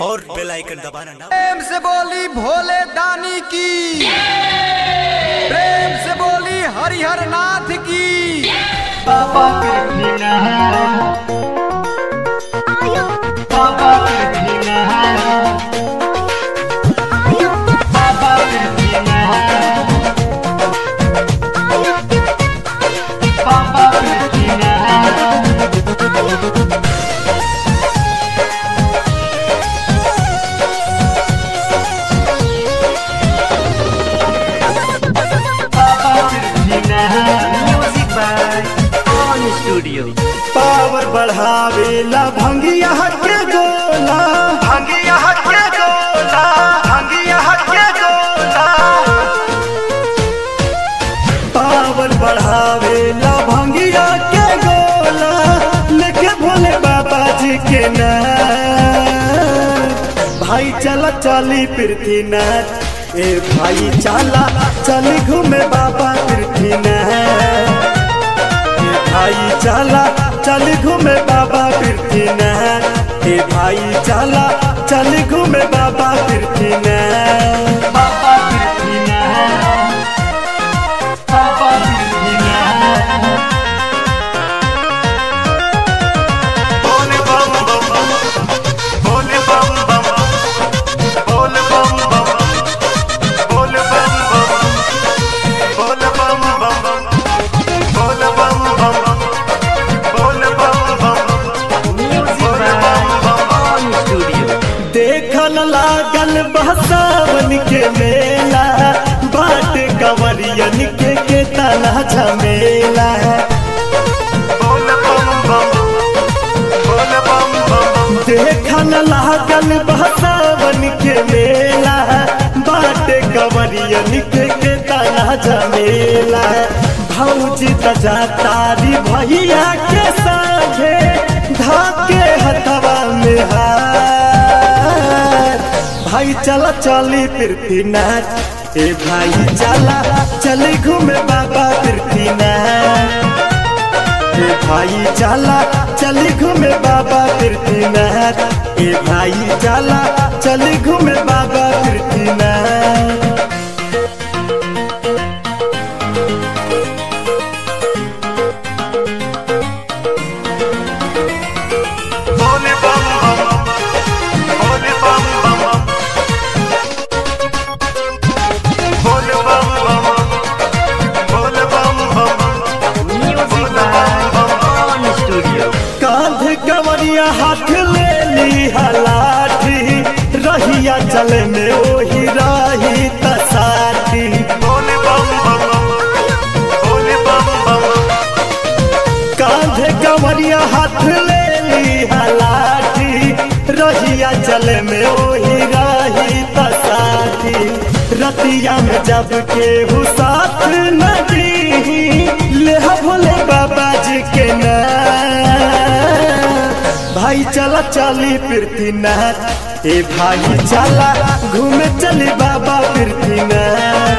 और बेल आइकन दबाना ना। प्रेम से बोली भोले दानी की, प्रेम से बोली हरिहर नाथ की। बाबा कृष्णा बाबा कृष्णा बाबा कृष्णा बाबा कृष्णा। पावर बढ़ावेला भंगिया के गोला, भंगिया के गोला, भंगिया के गोला। पावर बढ़ावेला भंगिया के गोला, लेके भोले बाबा जी के नाम। भाई चला चली पृथ्वीनाथ, ए भाई चला चली घूमे बाबा पृथ्वीनाथ। भाई चला चल घूमे बाबा पृथ्वीनाथ, ए भाई चला चल घूमे बाबा पृथ्वीनाथ। बाबा पृथ्वीनाथ बाबा पृथ्वीनाथ। बोले बम बम बोले बम बम बोले बम बम बोले बम बम बोले बम बम बोले बम बम। देखल लागल बसावन के मेला, बाट कंवरियन के तना झमेला। देखल लागल बसावन के मेला, बाट कंवरियन के तना झमेला। भौजी तजा तारी भैया के संगे, धाके हथवा में हाथ। भाई चला चली पृथ्वीनाथ, ए भाई चला चली घूमे बाबा पृथ्वीनाथ। ए भाई चला चली घूमे बाबा पृथ्वीनाथ, ए भाई चला चली घूमे बाबा पृथ्वीनाथ। हाथ ले ली हलाठी, रहिया चले में ओही रही तसाठी। बोले बम बम बोले बम बम। कांधे कंवरिया हाथ ले ली हलाठी, रहिया चले में ओही रही तसाठी। रतिया में जब केहू साथ नदी, ले भोले बाबा जी के नाम। भाई चला चली पृथ्वीनाथ, ए भाई चला घूमे चली बाबा पृथ्वीनाथ।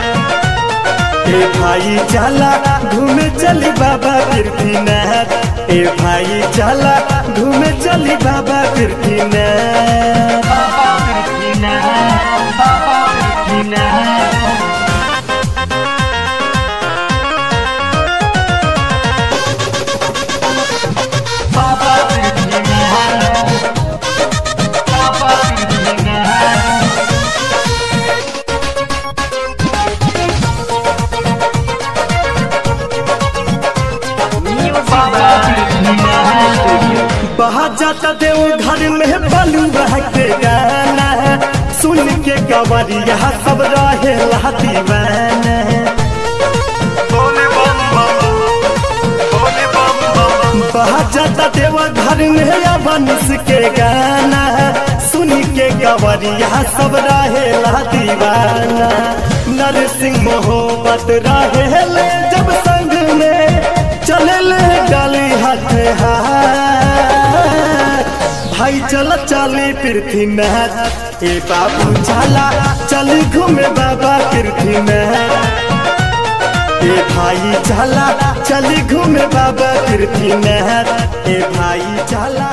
ए भाई चला घूमे चली बाबा पृथ्वीनाथ, ए भाई चला घूमे चली बाबा पृथ्वीनाथ। बाबा पृथ्वीनाथ बाबा पृथ्वीनाथ। बाबा पृथ्वीनाथ बाबा पृथ्वीनाथ। बाहर जाता देव घर में बलुआ के गाना, सुन के कंवरिया सब रहे दीवाना। बाहर जाता देव घर में अवनिस के गाना, सुन के कंवरिया सब रहे दीवाना। नरसिंह मोहब्बत रहे जब संग में, चले ले डाली हाथ हाथ। भाई चला चली पृथ्वीनाथ, ए बाबू चला चली घूमे बाबा पृथ्वीनाथ। ए भाई चला चली घूमे बाबा पृथ्वीनाथ, ए भाई चला।